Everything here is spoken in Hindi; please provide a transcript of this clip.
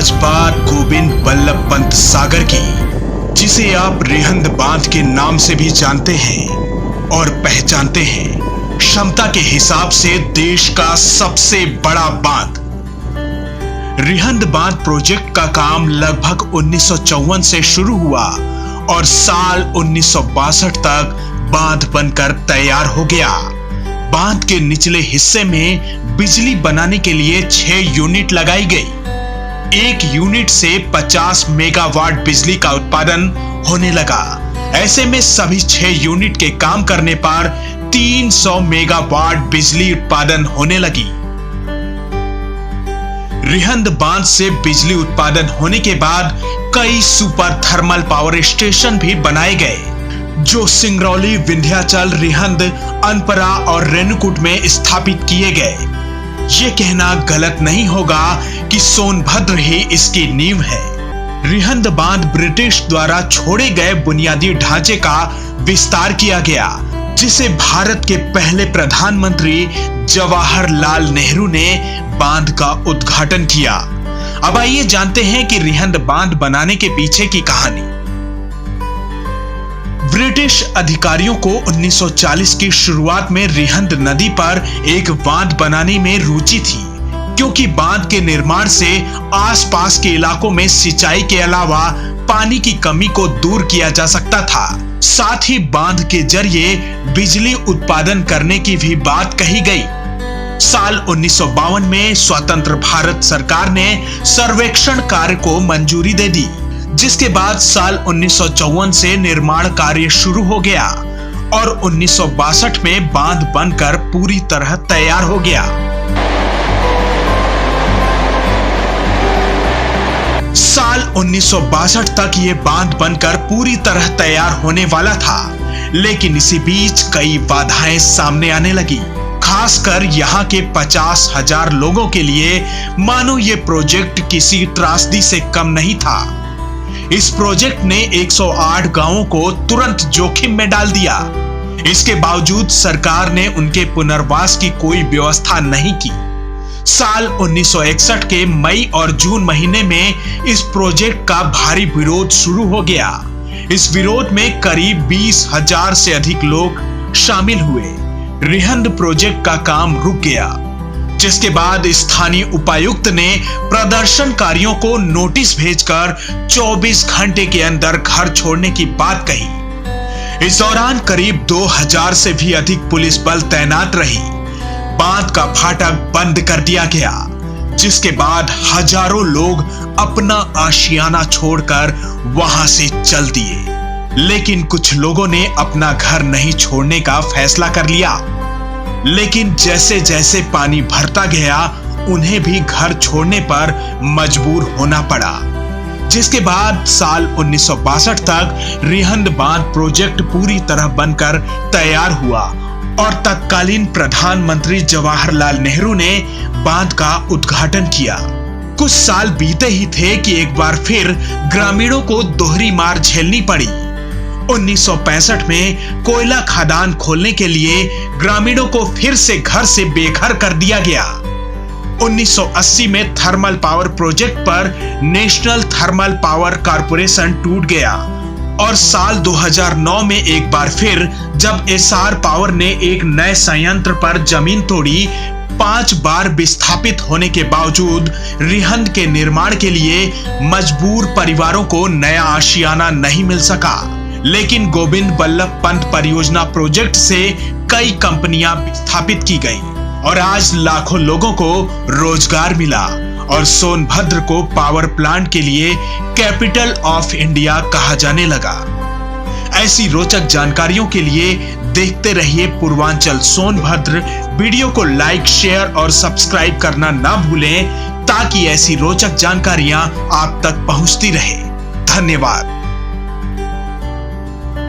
आज बात गोविंद बल्लभ पंत सागर की, जिसे आप रिहंद बांध के नाम से भी जानते हैं और पहचानते हैं। क्षमता के हिसाब से देश का सबसे बड़ा बांध। रिहंद बांध प्रोजेक्ट का काम लगभग 1954 से शुरू हुआ और साल 1962 तक बांध बनकर तैयार हो गया। बांध के निचले हिस्से में बिजली बनाने के लिए 6 यूनिट लगाई गई। एक यूनिट से 50 मेगावाट बिजली का उत्पादन होने लगा। ऐसे में सभी 6 यूनिट के काम करने पर 300 मेगावाट बिजली उत्पादन होने लगी। रिहंद बांध से बिजली उत्पादन होने के बाद कई सुपर थर्मल पावर स्टेशन भी बनाए गए, जो सिंगरौली, विंध्याचल, रिहंद, अनपरा और रेणुकूट में स्थापित किए गए। ये कहना गलत नहीं होगा कि सोनभद्र ही इसकी नींव है। रिहंद बांध ब्रिटिश द्वारा छोड़े गए बुनियादी ढांचे का विस्तार किया गया, जिसे भारत के पहले प्रधानमंत्री जवाहरलाल नेहरू ने बांध का उद्घाटन किया। अब आइए जानते हैं कि रिहंद बांध बनाने के पीछे की कहानी। ब्रिटिश अधिकारियों को 1940 की शुरुआत में रिहंद नदी पर एक बांध बनाने में रुचि थी, क्योंकि बांध के निर्माण से आसपास के इलाकों में सिंचाई के अलावा पानी की कमी को दूर किया जा सकता था। साथ ही बांध के जरिए बिजली उत्पादन करने की भी बात कही गई। साल 1952 में स्वतंत्र भारत सरकार ने सर्वेक्षण कार्य को मंजूरी दे दी, जिसके बाद साल 1954 से निर्माण कार्य शुरू हो गया और 1962 में बांध बनकर पूरी तरह तैयार हो गया। साल 1962 तक ये बांध बनकर पूरी तरह तैयार होने वाला था, लेकिन इसी बीच कई बाधाएं सामने आने लगी। खासकर यहाँ के 50,000 लोगों के लिए मानो ये प्रोजेक्ट किसी त्रासदी से कम नहीं था। इस प्रोजेक्ट ने 108 गांवों को तुरंत जोखिम में डाल दिया। इसके बावजूद सरकार ने उनके पुनर्वास की कोई व्यवस्था नहीं की। साल 1961 के मई और जून महीने में इस प्रोजेक्ट का भारी विरोध शुरू हो गया। इस विरोध में करीब 20,000 से अधिक लोग शामिल हुए। रिहंद प्रोजेक्ट का काम रुक गया, जिसके बाद स्थानीय उपायुक्त ने प्रदर्शनकारियों को नोटिस भेजकर 24 घंटे के अंदर घर छोड़ने की बात कही। इस दौरान करीब 2000 से भी अधिक पुलिस बल तैनात रही। बांध का फाटक बंद कर दिया गया, जिसके बाद हजारों लोग अपना आशियाना छोड़कर वहां से चल दिए। लेकिन कुछ लोगों ने अपना घर नहीं छोड़ने का फैसला कर लिया। लेकिन जैसे जैसे पानी भरता गया, उन्हें भी घर छोड़ने पर मजबूर होना पड़ा, जिसके बाद साल 1962 तक रिहंद बांध प्रोजेक्ट पूरी तरह बनकर तैयार हुआ और तत्कालीन प्रधानमंत्री जवाहरलाल नेहरू ने बांध का उद्घाटन किया। कुछ साल बीते ही थे कि एक बार फिर ग्रामीणों को दोहरी मार झेलनी पड़ी। 1965 में कोयला खदान खोलने के लिए ग्रामीणों को फिर से घर से बेघर कर दिया गया। 1980 में थर्मल पावर प्रोजेक्ट पर नेशनल थर्मल पावर कॉर्पोरेशन टूट गया और साल 2009 में एक बार फिर जब एसआर पावर ने एक नए संयंत्र पर जमीन तोड़ी, 5 बार विस्थापित होने के बावजूद रिहंद के निर्माण के लिए मजबूर परिवारों को नया आशियाना नहीं मिल सका। लेकिन गोविंद बल्लभ पंत परियोजना प्रोजेक्ट से कई कंपनियां स्थापित की गई और आज लाखों लोगों को रोजगार मिला और सोनभद्र को पावर प्लांट के लिए कैपिटल ऑफ इंडिया कहा जाने लगा। ऐसी रोचक जानकारियों के लिए देखते रहिए पूर्वांचल सोनभद्र। वीडियो को लाइक, शेयर और सब्सक्राइब करना ना भूलें, ताकि ऐसी रोचक जानकारियां आप तक पहुंचती रहे। धन्यवाद।